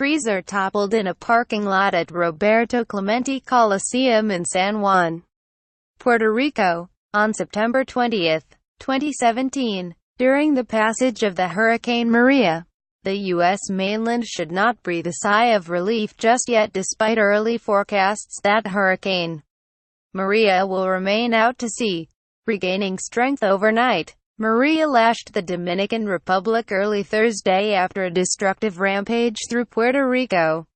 trees are toppled in a parking lot at Roberto Clemente Coliseum in San Juan, Puerto Rico, on September 20, 2017. During the passage of the Hurricane Maria, the U.S. mainland should not breathe a sigh of relief just yet, despite early forecasts that Hurricane Maria will remain out to sea, regaining strength overnight. Maria lashed the Dominican Republic early Thursday after a destructive rampage through Puerto Rico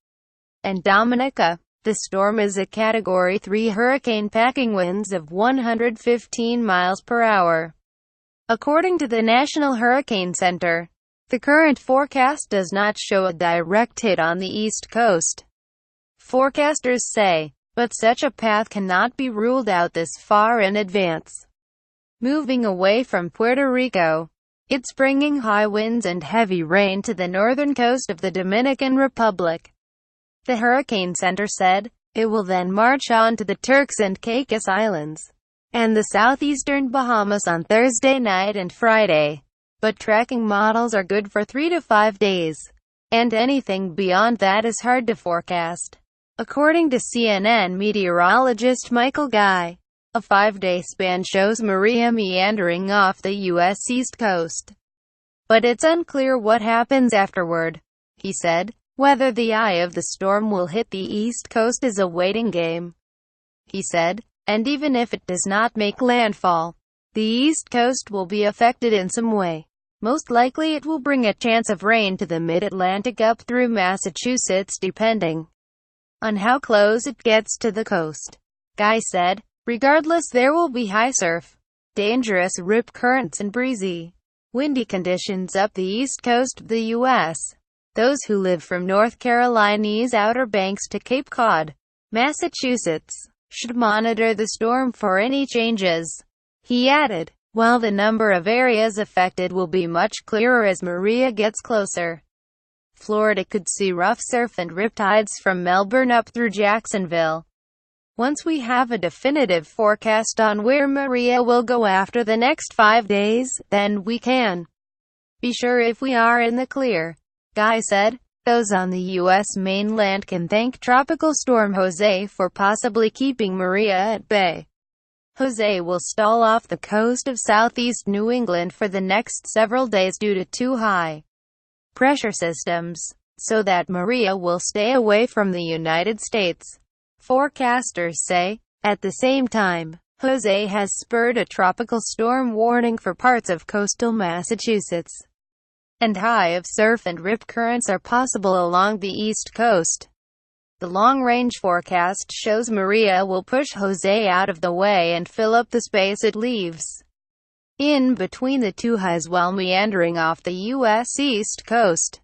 and Dominica. The storm is a Category 3 hurricane, packing winds of 115 miles per hour. According to the National Hurricane Center, the current forecast does not show a direct hit on the East Coast, forecasters say, but such a path cannot be ruled out this far in advance. Moving away from Puerto Rico, it's bringing high winds and heavy rain to the northern coast of the Dominican Republic, the Hurricane Center said. It will then march on to the Turks and Caicos Islands and the southeastern Bahamas on Thursday night and Friday. But tracking models are good for 3 to 5 days, and anything beyond that is hard to forecast. According to CNN meteorologist Michael Guy, a 5-day span shows Maria meandering off the U.S. East Coast. But it's unclear what happens afterward, he said. Whether the eye of the storm will hit the East Coast is a waiting game, he said, and even if it does not make landfall, the East Coast will be affected in some way. Most likely it will bring a chance of rain to the mid-Atlantic up through Massachusetts, depending on how close it gets to the coast. Guy said, regardless, there will be high surf, dangerous rip currents and breezy, windy conditions up the east coast of the U.S. Those who live from North Carolina's Outer Banks to Cape Cod, Massachusetts, should monitor the storm for any changes. He added, while the number of areas affected will be much clearer as Maria gets closer, Florida could see rough surf and riptides from Melbourne up through Jacksonville. Once we have a definitive forecast on where Maria will go after the next 5 days, then we can be sure if we are in the clear, Guy said. Those on the U.S. mainland can thank Tropical Storm Jose for possibly keeping Maria at bay. Jose will stall off the coast of southeast New England for the next several days due to 2 high pressure systems, so that Maria will stay away from the United States, forecasters say. At the same time, Jose has spurred a tropical storm warning for parts of coastal Massachusetts, and high of surf and rip currents are possible along the east coast. The long-range forecast shows Maria will push Jose out of the way and fill up the space it leaves in between the 2 highs while meandering off the U.S. East Coast,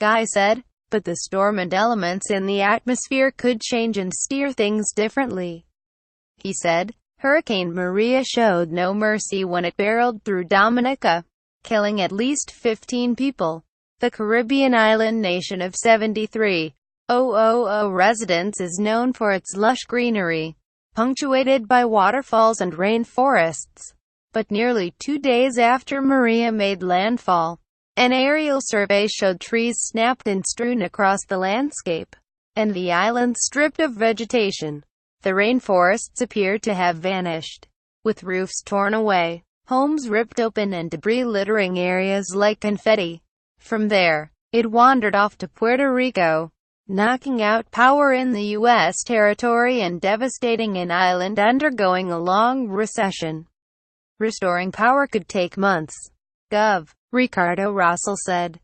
Guy said. But the storm and elements in the atmosphere could change and steer things differently, he said. Hurricane Maria showed no mercy when it barreled through Dominica, killing at least 15 people. The Caribbean island nation of 73,000 residents is known for its lush greenery, punctuated by waterfalls and rainforests. But nearly 2 days after Maria made landfall, an aerial survey showed trees snapped and strewn across the landscape, and the island stripped of vegetation. The rainforests appear to have vanished, with roofs torn away, homes ripped open and debris littering areas like confetti. From there, it wandered off to Puerto Rico, knocking out power in the U.S. territory and devastating an island undergoing a long recession. Restoring power could take months, Gov. Ricardo Russell said.